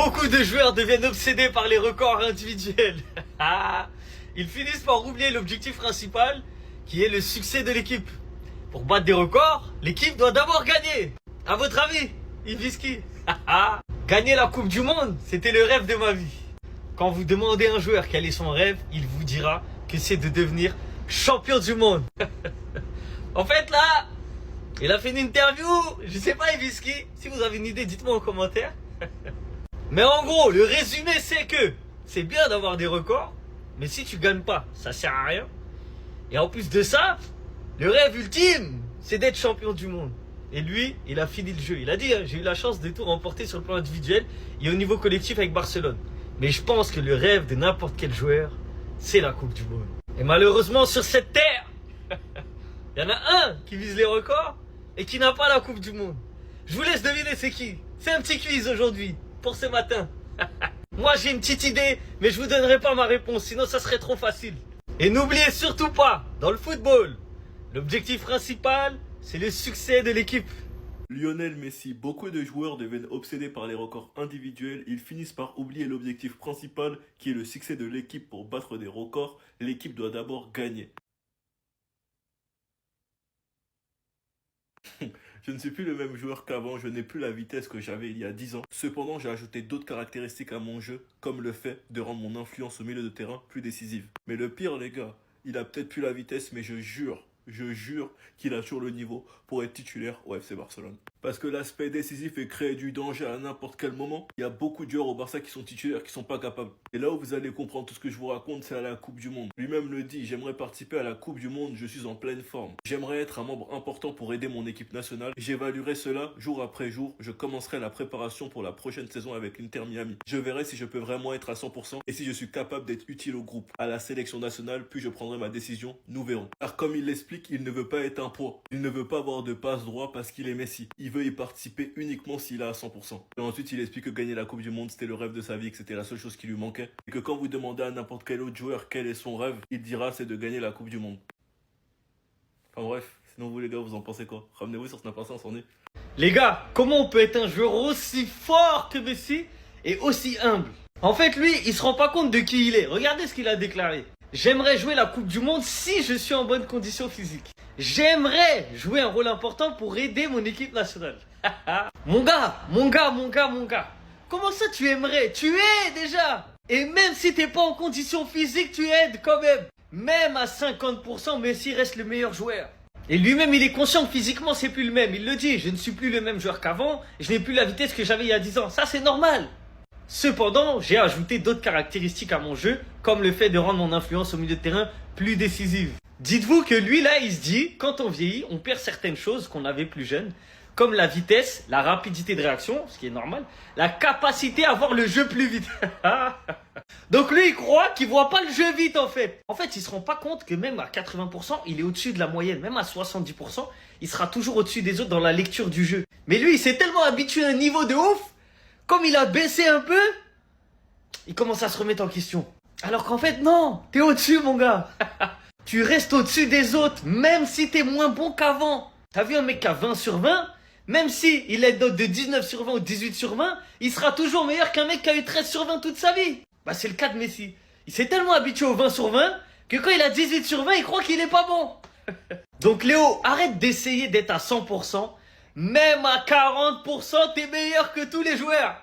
Beaucoup de joueurs deviennent obsédés par les records individuels. Ils finissent par oublier l'objectif principal, qui est le succès de l'équipe. Pour battre des records, l'équipe doit d'abord gagner. À votre avis, Ibiski? Gagner la Coupe du Monde, c'était le rêve de ma vie. Quand vous demandez à un joueur quel est son rêve, il vous dira que c'est de devenir champion du monde. En fait, là, il a fait une interview. Je sais pas, Ibiski. Si vous avez une idée, dites-moi en commentaire. Mais en gros, le résumé, c'est que c'est bien d'avoir des records, mais si tu gagnes pas, ça sert à rien. Et en plus de ça, le rêve ultime, c'est d'être champion du monde. Et lui, il a fini le jeu. Il a dit, hein, j'ai eu la chance de tout remporter sur le plan individuel et au niveau collectif avec Barcelone. Mais je pense que le rêve de n'importe quel joueur, c'est la Coupe du Monde. Et malheureusement, sur cette terre, il y en a un qui vise les records et qui n'a pas la Coupe du Monde. Je vous laisse deviner c'est qui. C'est un petit quiz aujourd'hui, pour ce matin. Moi, j'ai une petite idée, mais je vous donnerai pas ma réponse, sinon ça serait trop facile. Et n'oubliez surtout pas, dans le football, l'objectif principal, c'est le succès de l'équipe. Lionel Messi, beaucoup de joueurs deviennent obsédés par les records individuels. Ils finissent par oublier l'objectif principal qui est le succès de l'équipe. Pour battre des records, l'équipe doit d'abord gagner. Je ne suis plus le même joueur qu'avant, je n'ai plus la vitesse que j'avais il y a 10 ans. Cependant, j'ai ajouté d'autres caractéristiques à mon jeu, comme le fait de rendre mon influence au milieu de terrain plus décisive. Mais le pire, les gars, il a peut-être plus la vitesse, mais je jure qu'il a toujours le niveau pour être titulaire au FC Barcelone. Parce que l'aspect décisif et créer du danger à n'importe quel moment, il y a beaucoup de joueurs au Barça qui sont titulaires, qui sont pas capables. Et là où vous allez comprendre tout ce que je vous raconte, c'est à la Coupe du Monde. Lui-même le dit, j'aimerais participer à la Coupe du Monde, je suis en pleine forme. J'aimerais être un membre important pour aider mon équipe nationale. J'évaluerai cela jour après jour. Je commencerai la préparation pour la prochaine saison avec l'Inter Miami. Je verrai si je peux vraiment être à 100% et si je suis capable d'être utile au groupe. À la sélection nationale, puis je prendrai ma décision, nous verrons. Car comme il l'explique, il ne veut pas être un poids. Il ne veut pas avoir de passe droit parce qu'il est Messi. Il veut y participer uniquement s'il est à 100%. Et ensuite, il explique que gagner la Coupe du Monde, c'était le rêve de sa vie, que c'était la seule chose qui lui manquait. Et que quand vous demandez à n'importe quel autre joueur quel est son rêve, il dira c'est de gagner la Coupe du Monde. Enfin bref, sinon vous les gars, vous en pensez quoi? Ramenez-vous sur Snap Instant, on est. Les gars, comment on peut être un joueur aussi fort que Messi et aussi humble? En fait, lui, il se rend pas compte de qui il est. Regardez ce qu'il a déclaré. J'aimerais jouer la Coupe du Monde si je suis en bonne condition physique. J'aimerais jouer un rôle important pour aider mon équipe nationale. Mon gars. Comment ça tu aimerais? Tu es déjà. Et même si t'es pas en condition physique, tu aides quand même. Même à 50%, Messi reste le meilleur joueur. Et lui-même, il est conscient que physiquement, c'est plus le même. Il le dit, je ne suis plus le même joueur qu'avant. Je n'ai plus la vitesse que j'avais il y a 10 ans. Ça, c'est normal. Cependant, j'ai ajouté d'autres caractéristiques à mon jeu, comme le fait de rendre mon influence au milieu de terrain plus décisive. Dites-vous que lui, là, il se dit, quand on vieillit, on perd certaines choses qu'on avait plus jeune, comme la vitesse, la rapidité de réaction, ce qui est normal, la capacité à voir le jeu plus vite. Donc lui, il croit qu'il voit pas le jeu vite, en fait. En fait, il se rend pas compte que même à 80%, il est au-dessus de la moyenne. Même à 70%, il sera toujours au-dessus des autres dans la lecture du jeu. Mais lui, il s'est tellement habitué à un niveau de ouf, comme il a baissé un peu, il commence à se remettre en question. Alors qu'en fait, non, t'es au-dessus, mon gars. Tu restes au-dessus des autres, même si t'es moins bon qu'avant. T'as vu un mec qui a 20 sur 20, même si il a une note de 19 sur 20 ou 18 sur 20, il sera toujours meilleur qu'un mec qui a eu 13 sur 20 toute sa vie. Bah, c'est le cas de Messi. Il s'est tellement habitué au 20 sur 20 que quand il a 18 sur 20, il croit qu'il est pas bon. Donc Léo, arrête d'essayer d'être à 100%. Même à 40%, t'es meilleur que tous les joueurs.